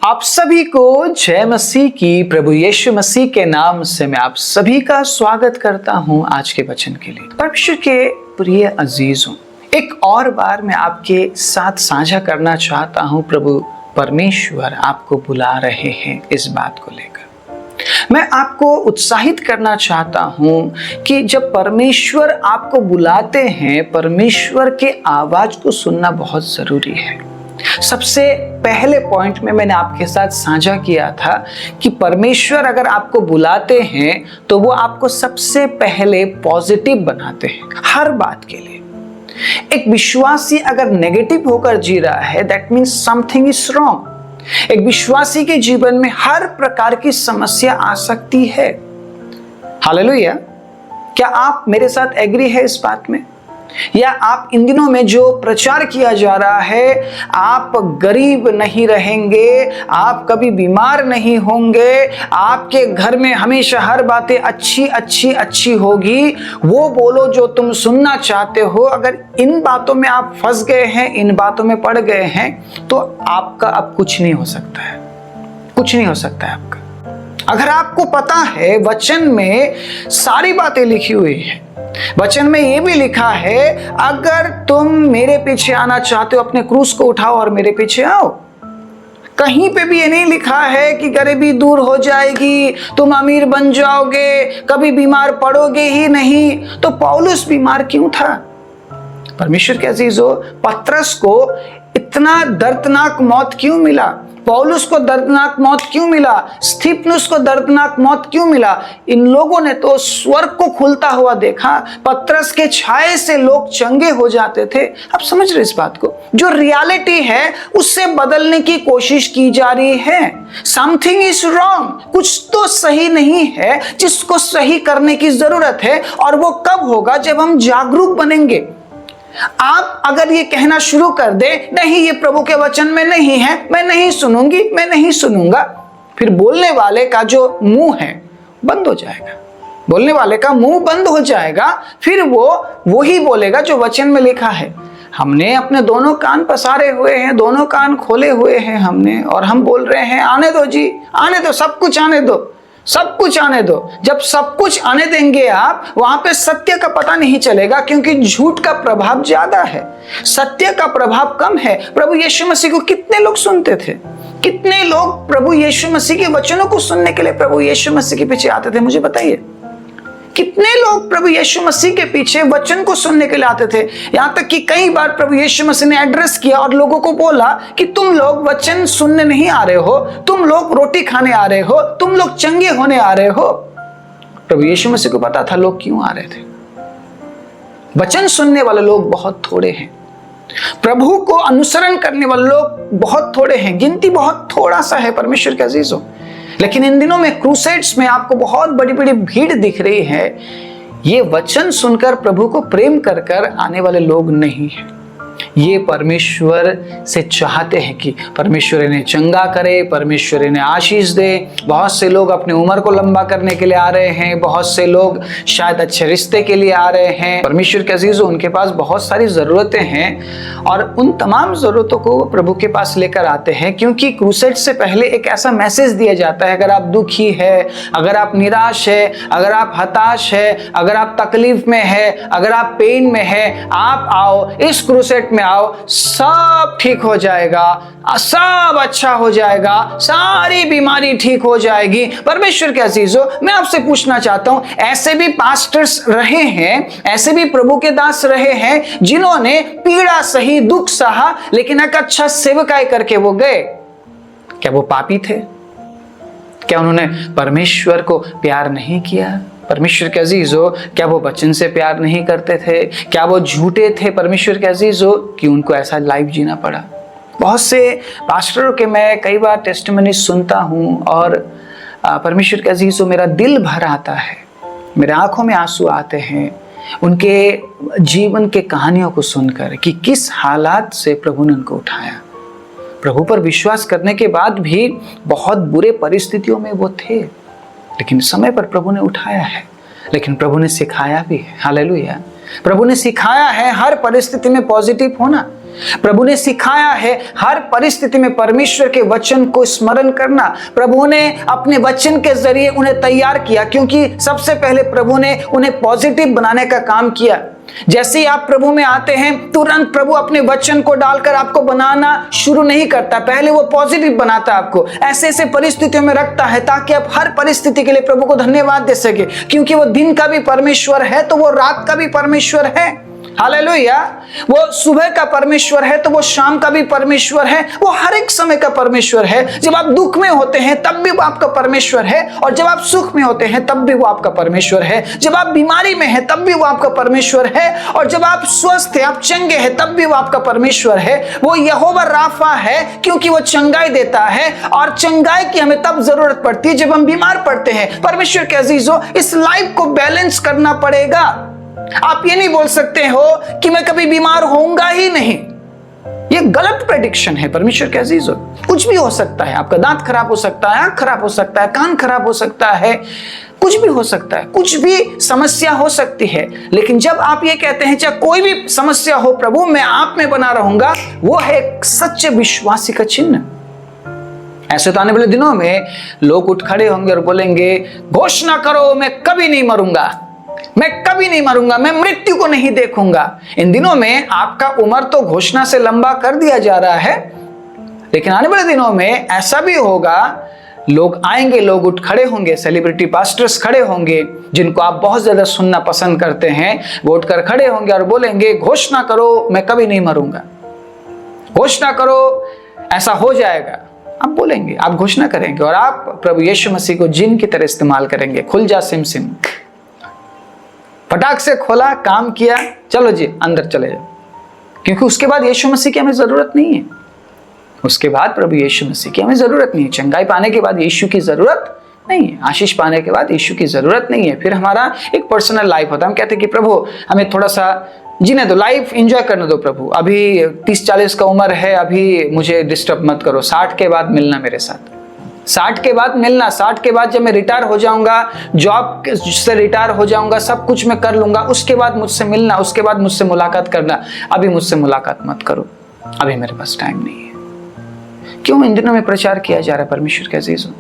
आप सभी को जय मसीह की। प्रभु यीशु मसीह के नाम से मैं आप सभी का स्वागत करता हूं आज के वचन के लिए। परमेश्वर के प्रिय अजीजों, एक और बार मैं आपके साथ साझा करना चाहता हूं। प्रभु परमेश्वर आपको बुला रहे हैं इस बात को लेकर। मैं आपको उत्साहित करना चाहता हूं कि जब परमेश्वर आपको बुलाते हैं, परमेश्वर के आवाज को सुनना बहुत जरूरी है। सबसे पहले पॉइंट में मैंने आपके साथ साझा किया था कि परमेश्वर अगर आपको बुलाते हैं तो वो आपको सबसे पहले पॉजिटिव बनाते हैं हर बात के लिए। एक विश्वासी अगर नेगेटिव होकर जी रहा है, that means something is wrong. एक विश्वासी के जीवन में हर प्रकार की समस्या आ सकती है। हालेलुया। क्या आप मेरे साथ एग्री है इस बात में? या आप इन दिनों में जो प्रचार किया जा रहा है, आप गरीब नहीं रहेंगे, आप कभी बीमार नहीं होंगे, आपके घर में हमेशा हर बातें अच्छी होगी, वो बोलो जो तुम सुनना चाहते हो, अगर इन बातों में आप फंस गए हैं, इन बातों में पड़ गए हैं, तो आपका अब कुछ नहीं हो सकता है। कुछ नहीं हो सकता है आपका। अगर आपको पता है वचन में सारी बातें लिखी हुई है, वचन में यह भी लिखा है, अगर तुम मेरे पीछे आना चाहते हो, अपने क्रूस को उठाओ और मेरे पीछे आओ। कहीं पे भी ये नहीं लिखा है कि गरीबी दूर हो जाएगी, तुम अमीर बन जाओगे, कभी बीमार पड़ोगे ही नहीं। तो पौलुस बीमार क्यों था? परमेश्वर के अजीजों, पतरस को इतना दर्दनाक मौत क्यों मिला? पौलुस को दर्दनाक मौत क्यों मिला? स्तिफनुस को दर्दनाक मौत क्यों मिला? इन लोगों ने तो स्वर्ग को खुलता हुआ देखा। पतरस के छाये से लोग चंगे हो जाते थे। आप समझ रहे इस बात को? जो रियलिटी है उससे बदलने की कोशिश की जा रही है। समथिंग इज रॉन्ग, कुछ तो सही नहीं है जिसको सही करने की जरूरत है। और वो कब होगा? जब हम जागरूक बनेंगे। आप अगर ये कहना शुरू कर दे, नहीं ये प्रभु के वचन में नहीं है, मैं नहीं सुनूंगी, मैं नहीं सुनूंगा, फिर बोलने वाले का जो मुंह है बंद हो जाएगा। बोलने वाले का मुंह बंद हो जाएगा। फिर वो ही बोलेगा जो वचन में लिखा है। हमने अपने दोनों कान पसारे हुए हैं, दोनों कान खोले हुए हैं हमने, और हम बोल रहे हैं आने दो जी, आने दो, सब कुछ आने दो, सब कुछ आने दो। जब सब कुछ आने देंगे आप, वहां पे सत्य का पता नहीं चलेगा, क्योंकि झूठ का प्रभाव ज्यादा है, सत्य का प्रभाव कम है। प्रभु यीशु मसीह को कितने लोग सुनते थे? कितने लोग प्रभु यीशु मसीह के वचनों को सुनने के लिए प्रभु यीशु मसीह के पीछे आते थे? मुझे बताइए, कितने लोग प्रभु यीशु मसीह के पीछे वचन को सुनने के लिए आते थे? यहां तक कि कई बार प्रभु यीशु मसीह ने एड्रेस किया और लोगों को बोला कि तुम लोग वचन सुनने नहीं आ रहे हो, तुम लोग रोटी खाने आ रहे हो, तुम लोग चंगे होने आ रहे हो। प्रभु यीशु मसीह को पता था लोग क्यों आ रहे थे। वचन सुनने वाले लोग बहुत थोड़े हैं, प्रभु को अनुसरण करने वाले लोग बहुत थोड़े हैं, गिनती बहुत थोड़ा सा है परमेश्वर के अजीजों। लेकिन इन दिनों में क्रूसेड्स में आपको बहुत बड़ी बड़ी भीड़ दिख रही है। ये वचन सुनकर प्रभु को प्रेम कर कर आने वाले लोग नहीं हैं। ये परमेश्वर से चाहते हैं कि परमेश्वर इन्हें चंगा करे, परमेश्वर इन्हें आशीष दे। बहुत से लोग अपने उम्र को लंबा करने के लिए आ रहे हैं, बहुत से लोग शायद अच्छे रिश्ते के लिए आ रहे हैं। परमेश्वर के अजीजों, उनके पास बहुत सारी ज़रूरतें हैं और उन तमाम ज़रूरतों को प्रभु के पास लेकर आते हैं, क्योंकि क्रूसेड से पहले एक ऐसा मैसेज दिया जाता है, अगर आप दुखी है, अगर आप निराश है, अगर आप हताश है, अगर आप तकलीफ में है, अगर आप पेन में है, आप आओ, इस क्रूसेड में आओ, सब ठीक हो जाएगा, सब अच्छा हो जाएगा, सारी बीमारी ठीक हो जाएगी। परमेश्वर के अजीजों, मैं आपसे पूछना चाहता हूं, ऐसे भी पास्टर्स रहे हैं, ऐसे भी प्रभु के दास रहे हैं जिन्होंने पीड़ा सही, दुख सहा, लेकिन एक अच्छा सेवकाई करके वो गए। क्या वो पापी थे? क्या उन्होंने परमेश्वर को प्यार नहीं किया? परमेश्वर के अजीजों, क्या वो वचन से प्यार नहीं करते थे? क्या वो झूठे थे परमेश्वर के अजीजों कि उनको ऐसा लाइफ जीना पड़ा? बहुत से पास्टरों के मैं कई बार टेस्टिमनी सुनता हूँ और परमेश्वर के अजीजों, मेरा दिल भर आता है, मेरे आंखों में आंसू आते हैं उनके जीवन के कहानियों को सुनकर कि किस हालात से प्रभु ने उनको उठाया। प्रभु पर विश्वास करने के बाद भी बहुत बुरे परिस्थितियों में वो थे, लेकिन समय पर प्रभु ने उठाया है, लेकिन प्रभु ने सिखाया भी है। हालेलुया। प्रभु ने सिखाया है हर परिस्थिति में पॉजिटिव होना। प्रभु ने सिखाया है हर परिस्थिति में परमेश्वर के वचन को स्मरण करना। प्रभु ने अपने वचन के जरिए उन्हें तैयार किया, क्योंकि सबसे पहले प्रभु ने उन्हें पॉजिटिव बनाने का काम किया। जैसे ही आप प्रभु में आते हैं, तुरंत प्रभु अपने वचन को डालकर आपको बनाना शुरू नहीं करता, पहले वो पॉजिटिव बनाता है आपको, ऐसे ऐसे परिस्थितियों में रखता है ताकि आप हर परिस्थिति के लिए प्रभु को धन्यवाद दे सके, क्योंकि वो दिन का भी परमेश्वर है तो वो रात का भी परमेश्वर है। हालेलुया। वो सुबह का परमेश्वर है तो वो शाम का भी परमेश्वर है, वो हर एक समय का परमेश्वर है। जब आप दुख में होते हैं तब भी वो आपका परमेश्वर है, और जब आप सुख में होते हैं तब भी वो आपका परमेश्वर है। जब आप बीमारी में हैं तब भी वो आपका परमेश्वर है, और जब आप स्वस्थ हैं, आप चंगे हैं, तब भी वो आपका परमेश्वर है। वो यहोवा राफा है, क्योंकि वो चंगाई देता है, और चंगाई की हमें तब जरूरत पड़ती है जब हम बीमार पड़ते हैं। परमेश्वर के अजीजों, इस लाइफ को बैलेंस करना पड़ेगा। आप ये नहीं बोल सकते हो कि मैं कभी बीमार होऊंगा ही नहीं, ये गलत प्रेडिक्शन है। परमेश्वर के अजीजों, कुछ भी हो सकता है। आपका दांत खराब हो सकता है, आंख खराब हो सकता है, कान खराब हो सकता है, कुछ भी हो सकता है, कुछ भी समस्या हो सकती है। लेकिन जब आप ये कहते हैं चाहे कोई भी समस्या हो, प्रभु मैं आप में बना रहूंगा, वो है एक सच्चे विश्वासी का चिन्ह। ऐसे तो आने वाले दिनों में लोग उठ खड़े होंगे और बोलेंगे, घोषणा करो मैं कभी नहीं मरूंगा, मैं कभी नहीं मरूंगा, मैं मृत्यु को नहीं देखूंगा। इन दिनों में आपका उम्र तो घोषणा से लंबा कर दिया जा रहा है, लेकिन आने वाले दिनों में ऐसा भी होगा, लोग आएंगे, लोग उठ खड़े होंगे, सेलिब्रिटी पास्टर्स खड़े होंगे जिनको आप बहुत ज्यादा सुनना पसंद करते हैं, वो उठकर खड़े होंगे और बोलेंगे, घोषणा करो मैं कभी नहीं मरूंगा, घोषणा करो ऐसा हो जाएगा। आप बोलेंगे, आप घोषणा करेंगे, और आप प्रभु यीशु मसीह को जिन की तरह इस्तेमाल करेंगे। खुल जा सिम सिम, फटाक से खोला, काम किया, चलो जी अंदर चले जाओ, क्योंकि उसके बाद यीशु मसीह की हमें जरूरत नहीं है। उसके बाद प्रभु यीशु मसीह की हमें जरूरत नहीं है। चंगाई पाने के बाद यीशु की जरूरत नहीं है, आशीष पाने के बाद यीशु की जरूरत नहीं है। फिर हमारा एक पर्सनल लाइफ होता है। हम कहते हैं कि प्रभु हमें थोड़ा सा जीने दो, लाइफ एंजॉय करने दो प्रभु, अभी 30-40 का उम्र है, अभी मुझे डिस्टर्ब मत करो, 60 के बाद मिलना मेरे साथ, 60 के बाद मिलना, 60 के बाद जब मैं रिटायर हो जाऊंगा, जॉब से रिटायर हो जाऊंगा, सब कुछ मैं कर लूंगा, उसके बाद मुझसे मिलना, उसके बाद मुझसे मुलाकात करना, अभी मुझसे मुलाकात मत करो, अभी मेरे पास टाइम नहीं है। क्यों इन दिनों में प्रचार किया जा रहा है? परमेश्वर के अजीजों,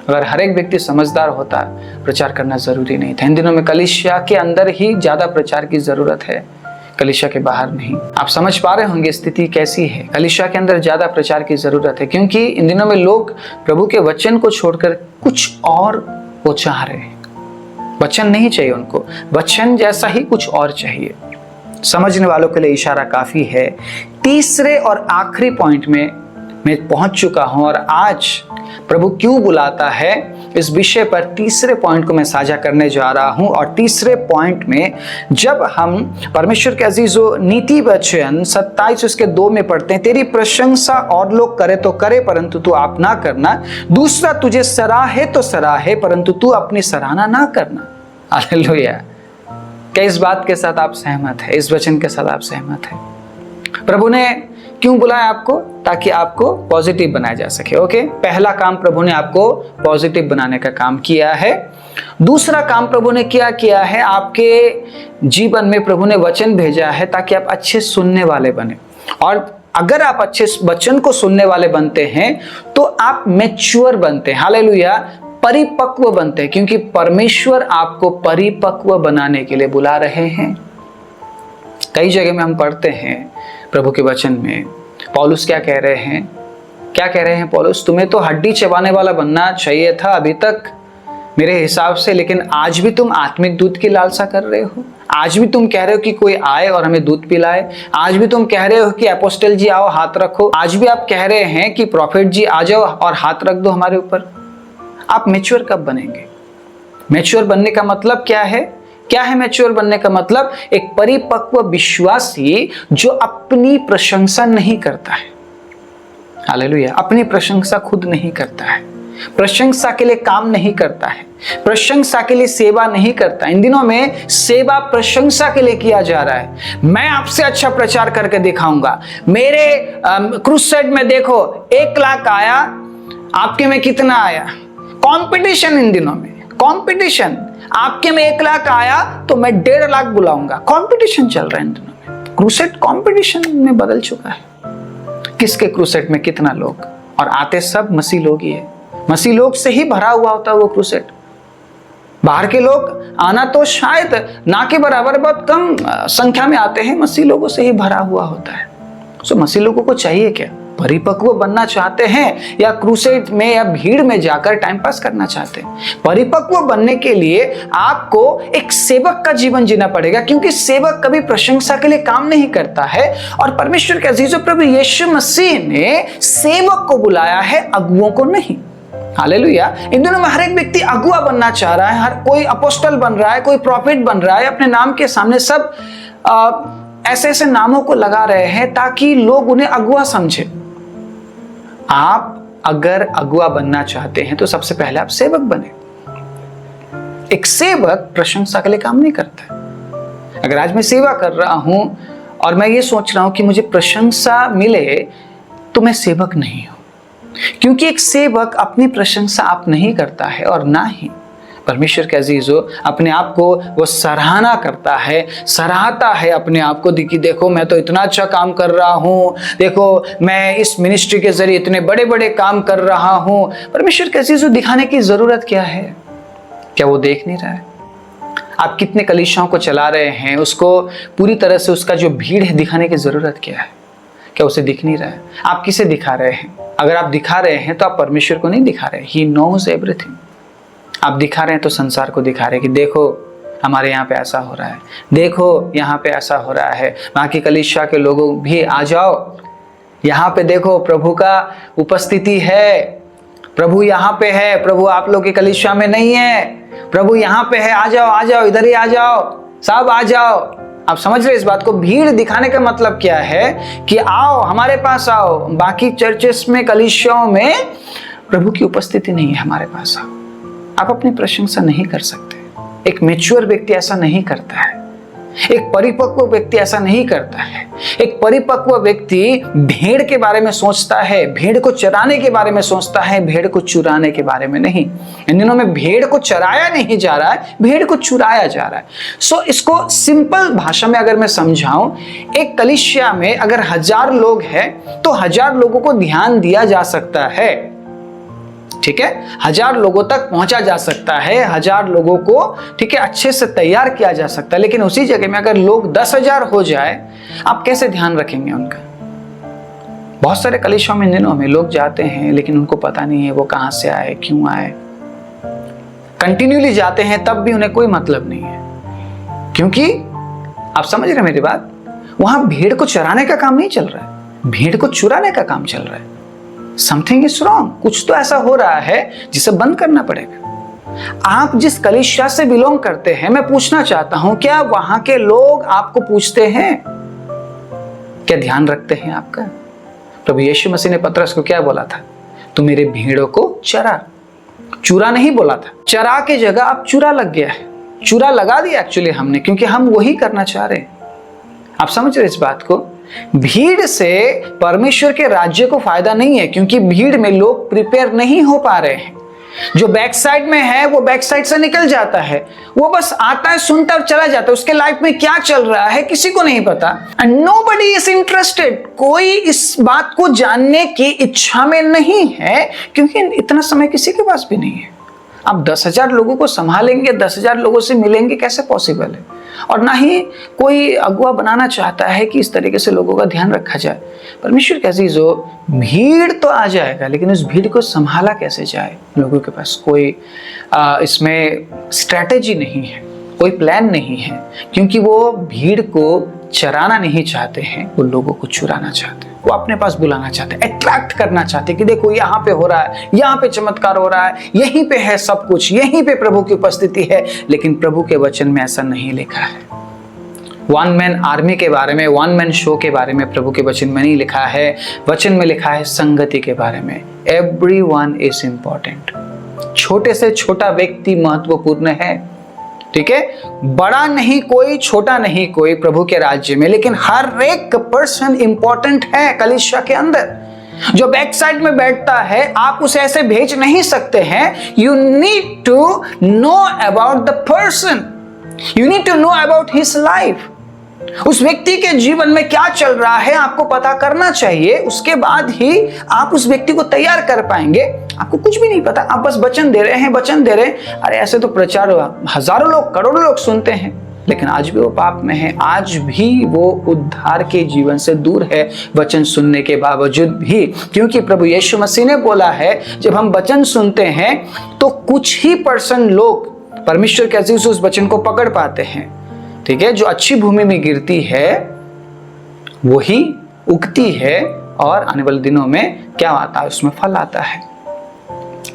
अगर हर एक व्यक्ति समझदार होता, प्रचार करना जरूरी नहीं था। इन दिनों में कलीसिया के अंदर ही ज्यादा प्रचार की जरूरत है, कलीसिया के बाहर नहीं। आप समझ पा रहे होंगे स्थिति कैसी है। कलीसिया के अंदर ज्यादा प्रचार की जरूरत है, क्योंकि इन दिनों में लोग प्रभु के वचन को छोड़कर कुछ और वो चाह रहे हैं। वचन नहीं चाहिए उनको, वचन जैसा ही कुछ और चाहिए। समझने वालों के लिए इशारा काफी है। तीसरे और आखिरी पॉइंट में मैं पहुंच चुका हूं, और आज प्रभु क्यों बुलाता है, इस विषय पर तीसरे पॉइंट को मैं साझा करने जा रहा हूं। और तीसरे पॉइंट में जब हम परमेश्वर के अजीजों नीति वचन 27:2 में पढ़ते हैं, तेरी प्रशंसा और लोग करे तो करे, परंतु तू आप ना करना, दूसरा तुझे सराहे तो सराहे, परंतु तू अपनी सराहना ना करना। हालेलुया। क्या इस बात के साथ आप सहमत है? इस वचन के साथ आप सहमत है? प्रभु ने क्यों बुलाया आपको? ताकि आपको पॉजिटिव बनाया जा सके। ओके, पहला काम प्रभु ने आपको पॉजिटिव बनाने का काम किया है। दूसरा काम प्रभु ने क्या किया है? आपके जीवन में प्रभु ने वचन भेजा है ताकि आप अच्छे सुनने वाले बने, और अगर आप अच्छे वचन को सुनने वाले बनते हैं तो आप मैच्योर बनते हैं। हालेलुया, परिपक्व बनते हैं, क्योंकि परमेश्वर आपको परिपक्व बनाने के लिए बुला रहे हैं। कई जगह में हम पढ़ते हैं प्रभु के वचन में, पौलुस क्या कह रहे हैं? क्या कह रहे हैं पौलुस? तुम्हें तो हड्डी चबाने वाला बनना चाहिए था अभी तक मेरे हिसाब से, लेकिन आज भी तुम आत्मिक दूध की लालसा कर रहे हो। आज भी तुम कह रहे हो कि कोई आए और हमें दूध पिलाए। आज भी तुम कह रहे हो कि अपोस्टल जी आओ हाथ रखो। आज भी आप कह रहे हैं कि प्रॉफिट जी आ जाओ और हाथ रख दो हमारे ऊपर। आप मैच्योर कब बनेंगे? मैच्योर बनने का मतलब क्या है? क्या है मैच्योर बनने का मतलब? एक परिपक्व विश्वासी जो अपनी प्रशंसा नहीं करता है। हालेलुया, अपनी प्रशंसा खुद नहीं करता है, प्रशंसा के लिए काम नहीं करता है, प्रशंसा के लिए सेवा नहीं करता। इन दिनों में सेवा प्रशंसा के लिए किया जा रहा है। मैं आपसे अच्छा प्रचार करके दिखाऊंगा, मेरे क्रूसेड में देखो 1 लाख आया, आपके में कितना आया। कंपटीशन इन दिनों में, कंपटीशन। आपके में 1 लाख आया तो मैं 1.5 लाख बुलाऊंगा। कंपटीशन चल रहा है इन दिनों में। क्रूसेड कंपटीशन में बदल चुका है। किसके क्रूसेड में कितना लोग, और आते सब मसीह लोग ही है। मसीह लोग से ही भरा हुआ होता है वो क्रूसेड। बाहर के लोग आना तो शायद ना के बराबर, बहुत कम संख्या में आते हैं, मसीह लोगों से ही भरा हुआ होता है। सो मसीह लोगों को चाहिए क्या? परिपक्व बनना चाहते हैं या क्रूसेड में या भीड़ में जाकर टाइम पास करना चाहते हैं? परिपक्व बनने के लिए आपको एक सेवक का जीवन जीना पड़ेगा, क्योंकि सेवक कभी प्रशंसा के लिए काम नहीं करता है। और परमेश्वर के अजीजों, प्रभु यीशु मसीह ने सेवक को बुलाया है, अगुओं को नहीं। हालेलुया। इन दिनों में हर एक व्यक्ति अगुआ बनना चाह रहा है, हर कोई अपोस्टल बन रहा है, कोई प्रॉफिट बन रहा है, अपने नाम के सामने सब ऐसे ऐसे नामों को लगा रहे हैं ताकि लोग उन्हें अगुआ समझे। आप अगर अगुआ बनना चाहते हैं तो सबसे पहले आप सेवक बने। एक सेवक प्रशंसा के लिए काम नहीं करता। अगर आज मैं सेवा कर रहा हूं और मैं ये सोच रहा हूं कि मुझे प्रशंसा मिले, तो मैं सेवक नहीं हूं, क्योंकि एक सेवक अपनी प्रशंसा आप नहीं करता है, और ना ही परमेश्वर के अजीजों अपने आप को वो सराहना करता है, सराहता है अपने आप को कि देखो मैं तो इतना अच्छा काम कर रहा हूँ, देखो मैं इस मिनिस्ट्री के जरिए इतने बड़े बड़े काम कर रहा हूँ। परमेश्वर के अजीजों दिखाने की जरूरत क्या है? क्या वो देख नहीं रहा है? आप कितने कलीसियाओं को चला रहे हैं, उसको पूरी तरह से उसका जो भीड़ है दिखाने की जरूरत क्या है? क्या उसे दिख नहीं रहा है? आप किसे दिखा रहे हैं? अगर आप दिखा रहे हैं तो आप परमेश्वर को नहीं दिखा रहे। He knows everything. आप दिखा रहे हैं तो संसार को दिखा रहे हैं कि देखो हमारे यहाँ पे ऐसा हो रहा है, देखो यहाँ पे ऐसा हो रहा है, बाकी कलीसिया के लोगों भी आ जाओ, यहाँ पे देखो प्रभु का उपस्थिति है, प्रभु यहाँ पे है, प्रभु आप लोग के कलीसिया में नहीं है, प्रभु यहाँ पे है, आ जाओ आ जाओ, इधर ही आ जाओ, सब आ जाओ। आप समझ रहे इस बात को? भीड़ दिखाने का मतलब क्या है कि आओ हमारे पास आओ। बाकी चर्चेस में, कलीसियाओं में प्रभु की उपस्थिति नहीं है, हमारे पास आओ। आप अपनी प्रशंसा नहीं कर सकते। एक मैच्योर व्यक्ति ऐसा नहीं करता है, एक परिपक्व व्यक्ति ऐसा नहीं करता है। एक परिपक्व व्यक्ति भेड़ के बारे में सोचता है, भेड़ को चराने के बारे में सोचता है, भेड़ को चुराने के बारे में नहीं। इन दिनों में भेड़ को चराया नहीं जा रहा है, भेड़ को चुराया जा रहा है। सो इसको सिंपल भाषा में अगर मैं समझाऊं, एक कलीसिया में अगर 1000 लोग हैं तो 1000 लोगों को ध्यान दिया जा सकता है, ठीक है, 1000 लोगों तक पहुंचा जा सकता है, 1000 लोगों को ठीक है अच्छे से तैयार किया जा सकता है। लेकिन उसी जगह में अगर लोग 10,000 हो जाए, आप कैसे ध्यान रखेंगे उनका? बहुत सारे कलीसियाओं में दिनों में लोग जाते हैं लेकिन उनको पता नहीं है वो कहां से आए, क्यों आए। कंटिन्यूली जाते हैं तब भी उन्हें कोई मतलब नहीं है, क्योंकि आप समझ रहे मेरी बात, वहां भीड़ को चराने का काम नहीं चल रहा है, भीड़ को चुराने का काम चल रहा है। समथिंग इज रॉन्ग, कुछ तो ऐसा हो रहा है जिसे बंद करना पड़ेगा। आप जिस कलीसिया से बिलोंग करते हैं, मैं पूछना चाहता हूं, क्या वहां के लोग आपको पूछते हैं? क्या ध्यान रखते हैं आपका? प्रभु यीशु मसीह ने पतरस को क्या बोला था? तू मेरे भेड़ों को चरा। चुरा नहीं बोला था, चरा के जगह अब चुरा लग गया है, चुरा लगा दिया एक्चुअली हमने, क्योंकि हम वही करना चाह रहे हैं। आप समझ रहे इस बात को? भीड़ से परमेश्वर के राज्य को फायदा नहीं है, क्योंकि भीड़ में लोग प्रिपेयर नहीं हो पा रहे हैं। जो बैक साइड में है वो बैक साइड से निकल जाता है, वो बस आता है, सुनता और चला जाता है। उसके लाइफ में क्या चल रहा है किसी को नहीं पता, एंड नोबडी इज इंटरेस्टेड। कोई इस बात को जानने की इच्छा में नहीं है, क्योंकि इतना समय किसी के पास भी नहीं है। आप 10,000 लोगों को संभालेंगे, 10,000 लोगों से मिलेंगे, कैसे पॉसिबल है? और ना ही कोई अगुआ बनाना चाहता है कि इस तरीके से लोगों का ध्यान रखा जाए। परमेश्वर के अजीजों, भीड़ तो आ जाएगा, लेकिन उस भीड़ को संभाला कैसे जाए? लोगों के पास कोई इसमें स्ट्रैटेजी नहीं है, कोई प्लान नहीं है, क्योंकि वो भीड़ को चराना नहीं चाहते हैं, वो लोगों को चुराना चाहते हैं, वो अपने पास बुलाना चाहते हैं, अट्रैक्ट करना चाहते हैं कि देखो यहाँ पे हो रहा है, यहाँ पे चमत्कार हो रहा है, यहीं पे है सब कुछ, यहीं पे प्रभु की उपस्थिति है। लेकिन प्रभु के वचन में ऐसा नहीं लिखा है। वन मैन आर्मी के बारे में, वन मैन शो के बारे में प्रभु के वचन में नहीं लिखा है। वचन में लिखा है संगति के बारे में। Everyone is important. छोटे से छोटा व्यक्ति महत्वपूर्ण है, ठीक है, बड़ा नहीं कोई, छोटा नहीं कोई प्रभु के राज्य में, लेकिन हर एक पर्सन इंपॉर्टेंट है कलीसिया के अंदर। जो बैक साइड में बैठता है, आप उसे ऐसे भेज नहीं सकते हैं। You need to know about the person, you need to know about his life. उस व्यक्ति के जीवन में क्या चल रहा है आपको पता करना चाहिए। उसके बाद ही आप उस व्यक्ति को तैयार कर पाएंगे। आपको कुछ भी नहीं पता, आप बस वचन दे रहे हैं। अरे ऐसे तो प्रचार हजारों लोग, करोड़ों लोग सुनते हैं, लेकिन आज भी वो पाप में है, आज भी वो उद्धार के जीवन से दूर है वचन सुनने के बावजूद भी। क्योंकि प्रभु यीशु मसीह ने बोला है, जब हम वचन सुनते हैं तो कुछ ही % लोग परमेश्वर के अजीज उस वचन को पकड़ पाते हैं। ठीक है, जो अच्छी भूमि में गिरती है वही उगती है और आने वाले दिनों में क्या आता है, उसमें फल आता है।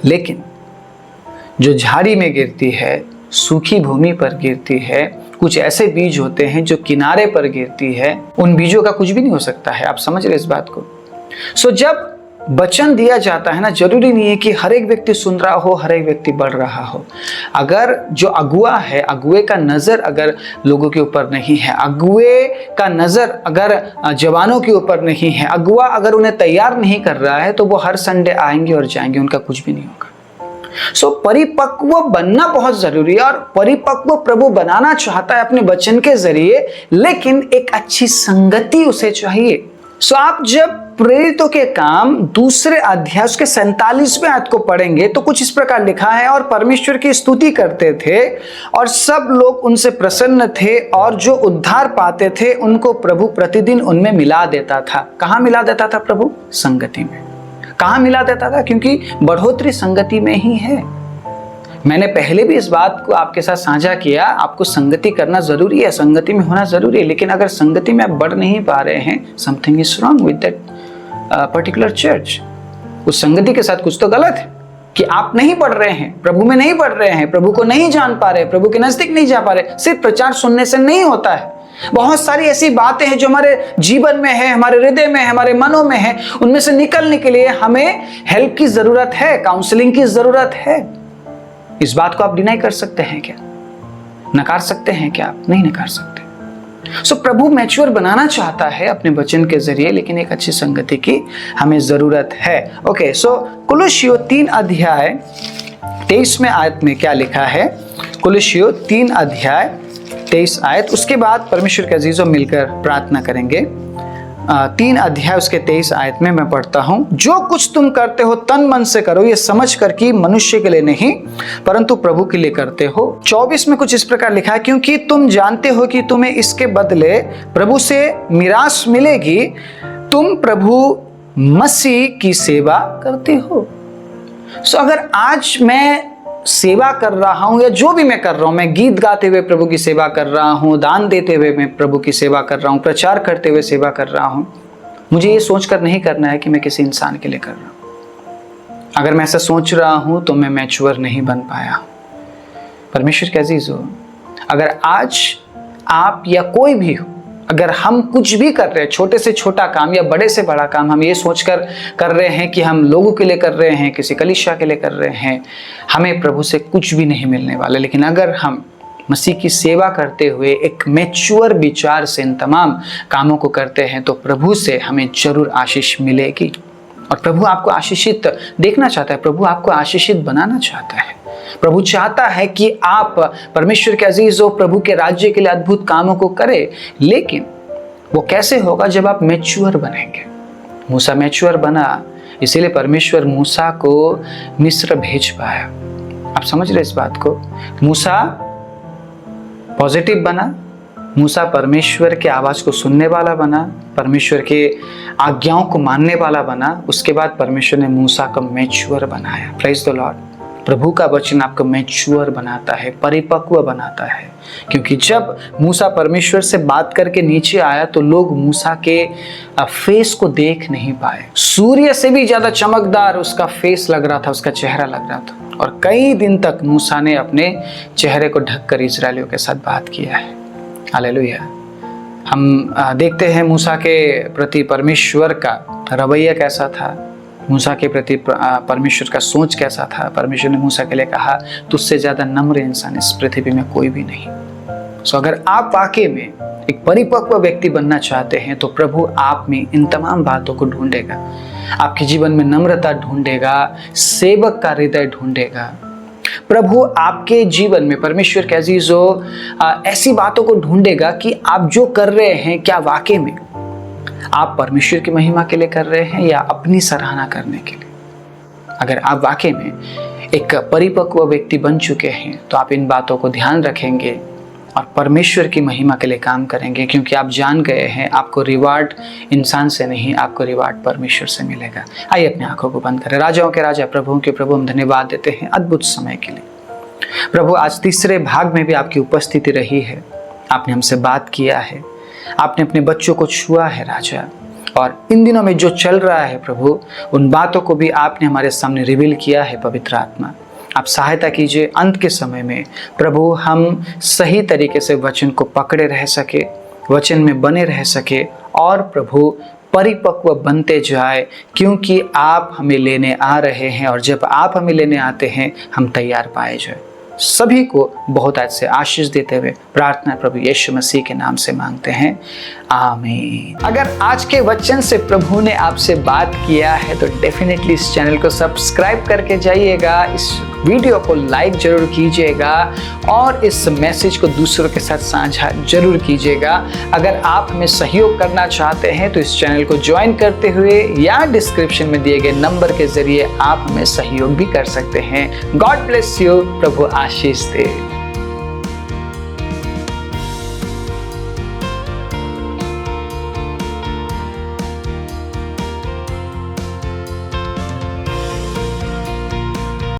लेकिन जो झाड़ी में गिरती है, सूखी भूमि पर गिरती है, कुछ ऐसे बीज होते हैं जो किनारे पर गिरती है, उन बीजों का कुछ भी नहीं हो सकता है। आप समझ रहे इस बात को? जब वचन दिया जाता है ना, जरूरी नहीं है कि हर एक व्यक्ति सुन रहा हो, हर एक व्यक्ति बढ़ रहा हो। अगर जो अगुआ है, अगुए का नजर अगर लोगों के ऊपर नहीं है, अगुए का नजर अगर जवानों के ऊपर नहीं है, अगुआ अगर उन्हें तैयार नहीं कर रहा है, तो वो हर संडे आएंगे और जाएंगे, उनका कुछ भी नहीं होगा। परिपक्व बनना बहुत जरूरी है, और परिपक्व प्रभु बनाना चाहता है अपने वचन के जरिए, लेकिन एक अच्छी संगति उसे चाहिए। आप जब प्रेरितों के काम 2 अध्याय उसके 47वें आयत को पढ़ेंगे तो कुछ इस प्रकार लिखा है, और परमेश्वर की स्तुति करते थे और सब लोग उनसे प्रसन्न थे, और जो उद्धार पाते थे उनको प्रभु प्रतिदिन उनमें मिला देता था। कहाँ मिला देता था प्रभु? संगति में। कहाँ मिला देता था? क्योंकि बढ़ोतरी संगति में ही है। मैंने पहले भी इस बात को आपके साथ साझा किया, आपको संगति करना जरूरी है, संगति में होना जरूरी है, लेकिन अगर संगति में आप बढ़ नहीं पा रहे हैं, something is wrong with that particular church. उस संगति के साथ कुछ तो गलत है कि आप नहीं बढ़ रहे हैं, प्रभु में नहीं बढ़ रहे हैं, प्रभु को नहीं जान पा रहे, प्रभु के नजदीक नहीं जा पा रहे। सिर्फ प्रचार सुनने से नहीं होता है। बहुत सारी ऐसी बातें हैं जो हमारे जीवन में है, हमारे हृदय में है, हमारे मनों में है, उनमें से निकलने के लिए हमें हेल्प की जरूरत है, काउंसलिंग की जरूरत है। इस बात को आप डिनाई कर सकते हैं क्या? नकार सकते हैं क्या? आप नहीं नकार सकते। प्रभु मैच्योर बनाना चाहता है अपने वचन के जरिए, लेकिन एक अच्छी संगति की हमें जरूरत है। ओके, कुलुस्सियों 3 अध्याय 23वें आयत में क्या लिखा है? कुलुस्सियों 3 अध्याय 23 आयत। उसके बाद परमेश्वर के अजीजों मिलकर प्रार्थना करेंगे। 3 अध्याय उसके 23 आयत में मैं पढ़ता हूं, जो कुछ तुम करते हो तन मन से करो, ये समझ कर कि मनुष्य के लिए नहीं परंतु प्रभु के लिए करते हो। 24 में कुछ इस प्रकार लिखा है, क्योंकि तुम जानते हो कि तुम्हें इसके बदले प्रभु से मिरास मिलेगी, तुम प्रभु मसीह की सेवा करते हो। अगर आज मैं सेवा कर रहा हूं, या जो भी मैं कर रहा हूं, मैं गीत गाते हुए प्रभु की सेवा कर रहा हूं, दान देते हुए मैं प्रभु की सेवा कर रहा हूं, प्रचार करते हुए सेवा कर रहा हूं, मुझे ये सोचकर नहीं करना है कि मैं किसी इंसान के लिए कर रहा हूं। अगर मैं ऐसा सोच रहा हूं तो मैं मैच्योर नहीं बन पाया। परमेश्वर के अजीजों, अगर आज आप या कोई भी हो, अगर हम कुछ भी कर रहे हैं, छोटे से छोटा काम या बड़े से बड़ा काम, हम ये सोचकर कर रहे हैं कि हम लोगों के लिए कर रहे हैं, किसी कलीसिया के लिए कर रहे हैं, हमें प्रभु से कुछ भी नहीं मिलने वाला। लेकिन अगर हम मसीह की सेवा करते हुए एक मैच्योर विचार से इन तमाम कामों को करते हैं, तो प्रभु से हमें जरूर आशीष मिलेगी। और प्रभु आपको आशीषित देखना चाहता है, प्रभु आपको आशीषित बनाना चाहता है। प्रभु चाहता है कि आप परमेश्वर के अजीज हो, प्रभु के राज्य के लिए अद्भुत कामों को करें, लेकिन वो कैसे होगा? जब आप मैच्योर बनेंगे। मूसा मैच्योर बना, इसीलिए परमेश्वर मूसा को मिस्र भेज पाया। आप समझ रहे इस बात को? मूसा पॉजिटिव बना, मूसा परमेश्वर के आवाज को सुनने वाला बना, परमेश्वर के आज्ञाओं को मानने वाला बना। उसके बाद परमेश्वर ने मूसा को मैच्योर बनाया। Praise the Lord. प्रभु का वचन आपको मैच्योर बनाता है, परिपक्व बनाता है। क्योंकि जब मूसा परमेश्वर से बात करके नीचे आया तो लोग मूसा के फेस को देख नहीं पाए। सूर्य से भी ज्यादा चमकदार उसका फेस लग रहा था, उसका चेहरा लग रहा था। और कई दिन तक मूसा ने अपने चेहरे को ढककर इजरायलियों के साथ बात किया है। हालेलुया। हम देखते हैं मूसा के प्रति परमेश्वर का रवैया कैसा था, मूसा के प्रति परमेश्वर का सोच कैसा था। परमेश्वर ने मूसा के लिए कहा, तुझसे ज्यादा नम्र इंसान इस पृथ्वी में कोई भी नहीं। अगर आप वाकई में एक परिपक्व व्यक्ति बनना चाहते हैं तो प्रभु आप में इन तमाम बातों को ढूंढेगा। आपके जीवन में नम्रता ढूंढेगा, सेवक का हृदय ढूंढेगा। प्रभु आपके जीवन में परमेश्वर के अजीजों ऐसी बातों को ढूंढेगा कि आप जो कर रहे हैं क्या वाकई में आप परमेश्वर की महिमा के लिए कर रहे हैं या अपनी सराहना करने के लिए। अगर आप वाकई में एक परिपक्व व्यक्ति बन चुके हैं तो आप इन बातों को ध्यान रखेंगे और परमेश्वर की महिमा के लिए काम करेंगे, क्योंकि आप जान गए हैं आपको रिवार्ड इंसान से नहीं, आपको रिवार्ड परमेश्वर से मिलेगा। आइए अपनी आंखों को बंद करें। राजाओं के राजा प्रभुओं के प्रभु हम धन्यवाद देते हैं अद्भुत समय के लिए। प्रभु आज तीसरे भाग में भी आपकी उपस्थिति रही है, आपने हमसे बात किया है, आपने अपने बच्चों को छुआ है राजा, और इन दिनों में जो चल रहा है प्रभु उन बातों को भी आपने हमारे सामने रिवील किया है। पवित्र आत्मा आप सहायता कीजिए अंत के समय में प्रभु हम सही तरीके से वचन को पकड़े रह सके, वचन में बने रह सके और प्रभु परिपक्व बनते जाए, क्योंकि आप हमें लेने आ रहे हैं और जब आप हमें लेने आते हैं हम तैयार पाए जाए। सभी को बहुत आज से आशीष देते हुए प्रार्थना प्रभु यीशु मसीह के नाम से मांगते हैं, आमीन। अगर आज के वचन से प्रभु ने आपसे बात किया है तो डेफिनेटली इस चैनल को सब्सक्राइब करके जाइएगा, इस वीडियो को लाइक जरूर कीजिएगा और इस मैसेज को दूसरों के साथ साझा जरूर कीजिएगा। अगर आप हमें सहयोग करना चाहते हैं तो इस चैनल को ज्वाइन करते हुए या डिस्क्रिप्शन में दिए गए नंबर के जरिए आप हमें सहयोग भी कर सकते हैं। God bless you, Prabhu Ashish they.